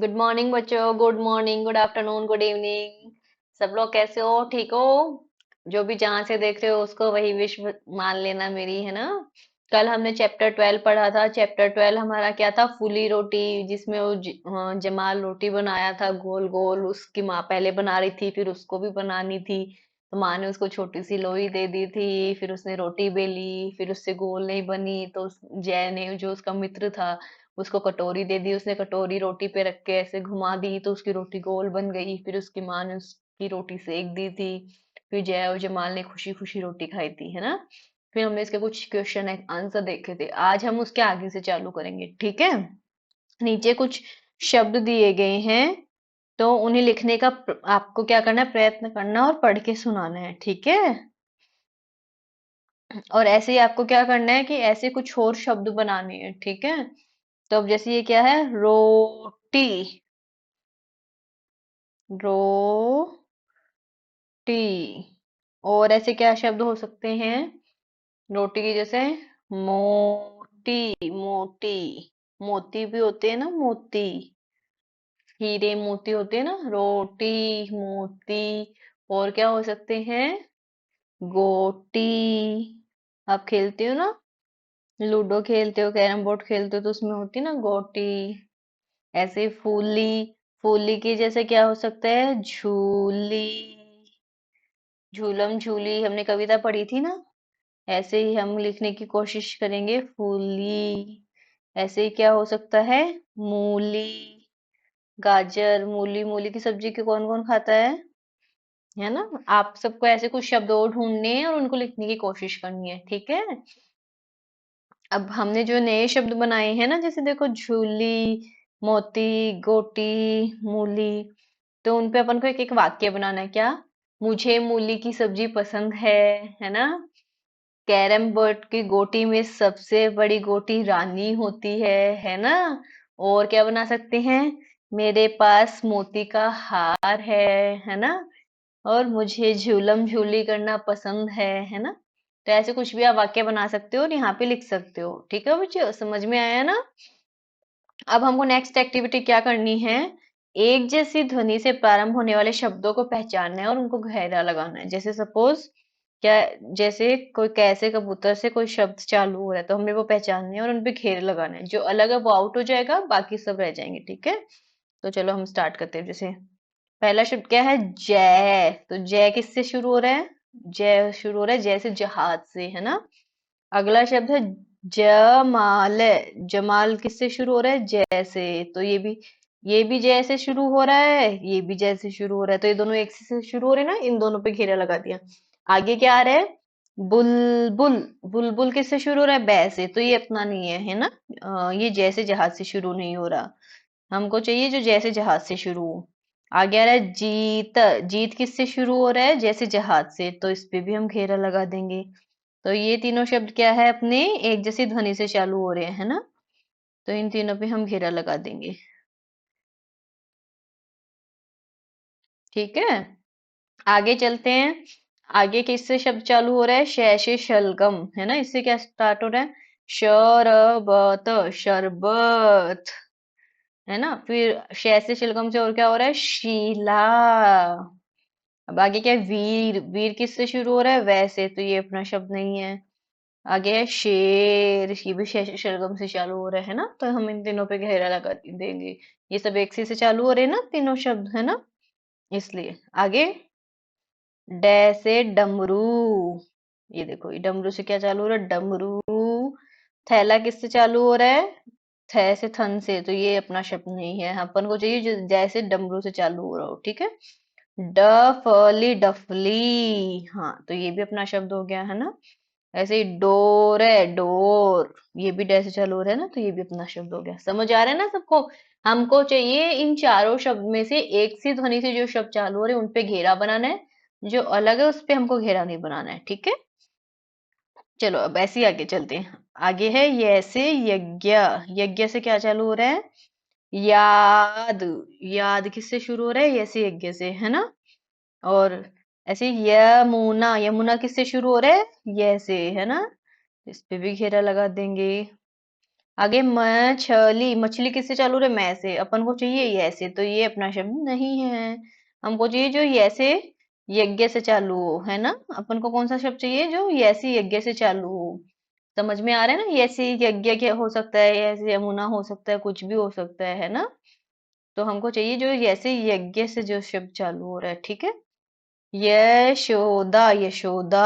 Good morning बच्चों। Good morning, good afternoon, good evening. सब लोग कैसे हो? ठीक हो? जो भी जहां से देख रहे हो उसको वही विश मान लेना मेरी, है ना। कल हमने चैप्टर 12 पढ़ा था। चैप्टर 12 हमारा क्या था? फूली रोटी, जिसमें वो जमाल रोटी बनाया था गोल गोल। उसकी माँ पहले बना रही थी, फिर उसको भी बनानी थी, तो माँ ने उसको छोटी सी लोई दे दी थी। फिर उसने रोटी बेली, फिर उससे गोल नहीं बनी तो जय ने, जो उसका मित्र था, उसको कटोरी दे दी। उसने कटोरी रोटी पे रख के ऐसे घुमा दी तो उसकी रोटी गोल बन गई। फिर उसकी माँ ने उसकी रोटी सेक दी थी। फिर जय और जमाल ने खुशी खुशी रोटी खाई थी, है ना। फिर हमने इसके कुछ क्वेश्चन आंसर देखे थे। आज हम उसके आगे से चालू करेंगे, ठीक है। नीचे कुछ शब्द दिए गए हैं, तो उन्हें लिखने का आपको क्या करना है? प्रयत्न करना और पढ़ के सुनाना है, ठीक है। और ऐसे ही आपको क्या करना है कि ऐसे कुछ और शब्द बनाने हैं, ठीक है। तो अब जैसे ये क्या है? रोटी। रोटी। और ऐसे क्या शब्द हो सकते हैं रोटी की जैसे? मोटी। मोती। मोती भी होते हैं ना, मोती। हीरे मोती होते हैं ना। रोटी, मोती। और क्या हो सकते हैं? गोटी। आप खेलते हो ना, लूडो खेलते हो, कैरम बोर्ड खेलते हो, तो उसमें होती है ना गोटी। ऐसे फूली। फूली की जैसे क्या हो सकता है? झूली। झूलम झूली हमने कविता पढ़ी थी ना। ऐसे ही हम लिखने की कोशिश करेंगे, फूली। ऐसे ही क्या हो सकता है? मूली। गाजर। मूली, मूली की सब्जी के कौन कौन खाता है ना। आप सबको ऐसे कुछ शब्द और ढूंढने हैं और उनको लिखने की कोशिश करनी है, ठीक है। अब हमने जो नए शब्द बनाए हैं ना, जैसे देखो, झूली, मोती, गोटी, मूली, तो उनपे अपन को एक एक वाक्य बनाना है। क्या? मुझे मूली की सब्जी पसंद है ना। कैरम बोर्ड की गोटी में सबसे बड़ी गोटी रानी होती है ना। और क्या बना सकते हैं? मेरे पास मोती का हार है ना। और मुझे झूलम झूली करना पसंद है ना। तो ऐसे कुछ भी आप वाक्य बना सकते हो और यहाँ पे लिख सकते हो, ठीक है बच्चों। समझ में आया ना। अब हमको नेक्स्ट एक्टिविटी क्या करनी है? एक जैसी ध्वनि से प्रारंभ होने वाले शब्दों को पहचानना है और उनको घेरा लगाना है। जैसे सपोज क्या, जैसे कोई कैसे कबूतर से कोई शब्द चालू हो रहा है, तो हमें वो पहचानने है और उनपे घेरे लगाना है। जो अलग है वो आउट हो जाएगा, बाकी सब रह जाएंगे, ठीक है। तो चलो हम स्टार्ट करते हैं। जैसे पहला शब्द क्या है? जय। तो जय किससे शुरू हो रहा है? जय शुरू हो रहा है जैसे जहाज से, है ना। अगला शब्द है जमाल। जमाल किससे शुरू हो रहा है? जय से। तो ये भी जय से शुरू हो रहा है, ये भी जय से शुरू हो रहा है, तो ये दोनों एक से शुरू हो रहे हैं ना, इन दोनों पे घेरा लगा दिया। आगे क्या आ रहा है? बुलबुल। बुलबुल किससे शुरू हो रहा है? बै से, तो ये अपना नहीं है ना। ये जैसे जहाज से शुरू नहीं हो रहा। हमको चाहिए जो जैसे जहाज से शुरू हो। आगे आ रहा है जीत। जीत किससे शुरू हो रहा है? जैसे जहाज से, तो इस पे भी हम घेरा लगा देंगे। तो ये तीनों शब्द क्या है? अपने एक जैसी ध्वनि से चालू हो रहे हैं ना। तो इन तीनों पे हम घेरा लगा देंगे, ठीक है। आगे चलते हैं। आगे किससे शब्द चालू हो रहा है? श से शलगम, है ना। इससे क्या स्टार्ट हो रहा है? शरबत। शरबत, है ना। फिर श से शलगम से और क्या हो रहा है? शीला। अब आगे क्या है? वीर। वीर किससे शुरू हो रहा है? वैसे, तो ये अपना शब्द नहीं है। आगे है शेर। ये भी शलगम से चालू हो रहा है ना, तो हम इन तीनों पे घेरा लगा देंगे। ये सब एक सी से चालू हो रहे हैं ना, तीनों शब्द, है ना, इसलिए। आगे डे से डमरू। ये देखो, ये डमरू से क्या चालू हो रहा है? डमरू। थैला किससे चालू हो रहा है? थे से थन से, तो ये अपना शब्द नहीं है। अपन को चाहिए जो जैसे डमरू से चालू हो रहा हो, ठीक है। डफली। डफली, हाँ, तो ये भी अपना शब्द हो गया, है ना। ऐसे ही डोर है, डोर, ये भी डे से चालू हो रहा है ना, तो ये भी अपना शब्द हो गया। समझ आ रहा है ना सबको। हमको चाहिए इन चारों शब्द में से एक सी ध्वनि से जो शब्द चालू हो रहे हैं उन पे घेरा बनाना है। जो अलग है उस पे हमको घेरा नहीं बनाना है, ठीक है। चलो अब ऐसे ही आगे चलते हैं। आगे है ये से यज्ञ। यज्ञ से क्या चालू हो रहा है? याद। याद किससे शुरू हो रहा है? ये से यज्ञ से, है ना। और ऐसे यमुना। यमुना किससे शुरू हो रहा है? ये से, है ना। इस पे भी घेरा लगा देंगे। आगे मछली, मछली किससे चालू रहे? मैं से। अपन को चाहिए ये से, तो ये अपना शब्द नहीं है। हमको चाहिए जो ये से यज्ञ से चालू हो, है ना? अपन को कौन सा शब्द चाहिए जो ये से यज्ञ से चालू हो? समझ में आ रहा है ना? ये से यज्ञ क्या हो सकता है, ये से यमुना हो सकता है, कुछ भी हो सकता है ना? तो हमको चाहिए जो ये से यज्ञ से जो शब्द चालू हो रहा है, ठीक है? यशोदा, यशोदा,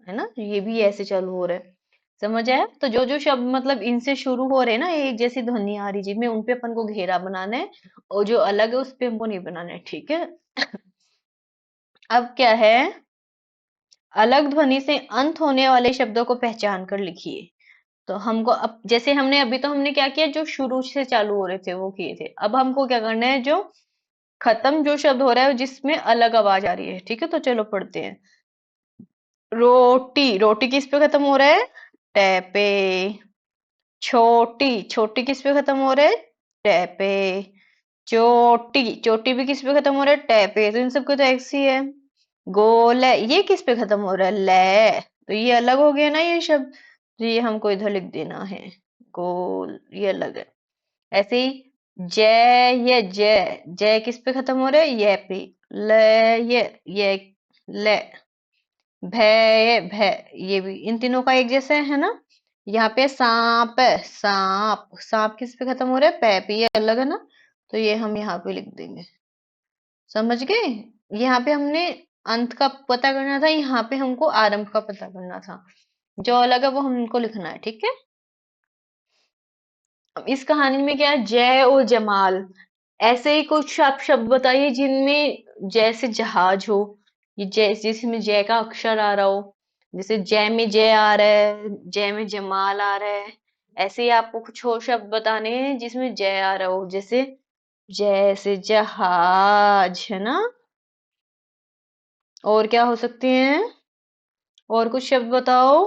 है ना? ये भी ऐसे चालू हो रहा है। समझ आया? तो जो जो शब्द मतलब इनसे शुरू हो रहे हैं ना, एक जैसी ध्वनि आ रही जिनमें, उन पे अपन को घेरा बनाना है, और जो अलग है उस पे हमको नहीं बनाना है, ठीक है? अब क्या है, अलग ध्वनि से अंत होने वाले शब्दों को पहचान कर लिखिए। तो हमको अब जैसे हमने अभी तो हमने क्या किया, जो शुरू से चालू हो रहे थे वो किए थे। अब हमको क्या करना है, जो खत्म जो शब्द हो रहा है जिसमें अलग आवाज आ रही है, ठीक है? तो चलो पढ़ते हैं। रोटी, रोटी किस पे खत्म हो रहा है? टे पे। छोटी, छोटी किस पे खत्म हो रहा है? टे पे। चोटी, चोटी भी किस पे खत्म हो रहा है? टे पे। तो इन सबको तो एक्स ही है। गोल है, ये किस पे खत्म हो रहा है? ले। तो ये अलग हो गया ना ये शब्द, तो ये हमको इधर लिख देना है। गोल, ये अलग है। ऐसे ही जय, ये जय, जय किस पे खत्म हो रहा है? ये पे। ले, ये ले। भय, भय, ये भी इन तीनों का एक जैसा है ना? यहाँ पे सांप है, सांप, सांप किस पे खत्म हो रहा है? पै पे। ये अलग है ना? तो ये हम यहाँ पे लिख देंगे। समझ गए? यहाँ पे हमने अंत का पता करना था, यहाँ पे हमको आरंभ का पता करना था। जो अलग है वो हमको लिखना है, ठीक है? अब इस कहानी में क्या है, जय और जमाल, ऐसे ही कुछ आप शब्द बताइए जिनमें जय से जहाज हो। ये जय, जिसमें जय का अक्षर आ रहा हो। जैसे जय में जय आ रहा है, जय में जमाल आ रहा है। ऐसे ही आपको कुछ और शब्द बताने हैं जिसमें जय आ रहा हो, जैसे जय से जहाज, है ना? और क्या हो सकते हैं? और कुछ शब्द बताओ।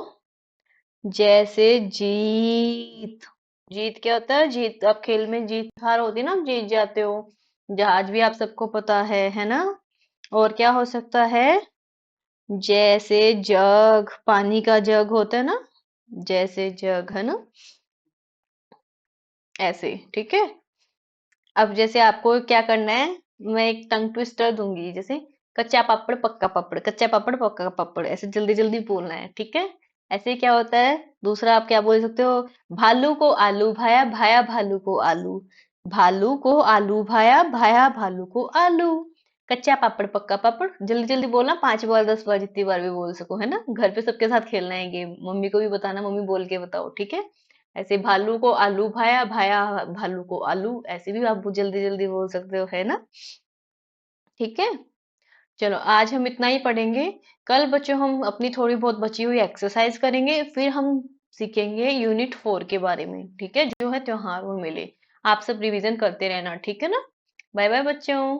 जैसे जीत, जीत क्या होता है? जीत, आप खेल में जीत हार होती है ना, आप जीत जाते हो। जहाज भी आप सबको पता है ना? और क्या हो सकता है? जैसे जग, पानी का जग होता है ना, जैसे जग, है ना? ऐसे, ठीक है? अब जैसे आपको क्या करना है, मैं एक टंग ट्विस्टर दूंगी, जैसे कच्चा पापड़ पक्का पापड़, कच्चा पापड़ पक्का पापड़, ऐसे जल्दी जल्दी बोलना है, ठीक है? ऐसे क्या होता है, दूसरा आप क्या बोल सकते हो? भालू को आलू भाया, भाया भालू को आलू। भालू को आलू भाया, भाया भालू को आलू। कच्चा पापड़ पक्का पापड़, जल्दी जल्दी बोलना, 5 बार 10 बार, जितनी बार भी बोल सको, है ना? घर पे सबके साथ खेलना है गेम, मम्मी को भी बताना, मम्मी बोल के बताओ, ठीक है? ऐसे भालू को आलू भाया, भाया भालू को आलू, ऐसे भी आप जल्दी जल्दी बोल सकते हो, है ना? ठीक है? चलो आज हम इतना ही पढ़ेंगे। कल बच्चों हम अपनी थोड़ी बहुत बची हुई एक्सरसाइज करेंगे, फिर हम सीखेंगे यूनिट 4 के बारे में, ठीक है? जो है त्योहार और मेले। आप सब रिवीजन करते रहना, ठीक है ना? बाय बाय बच्चों।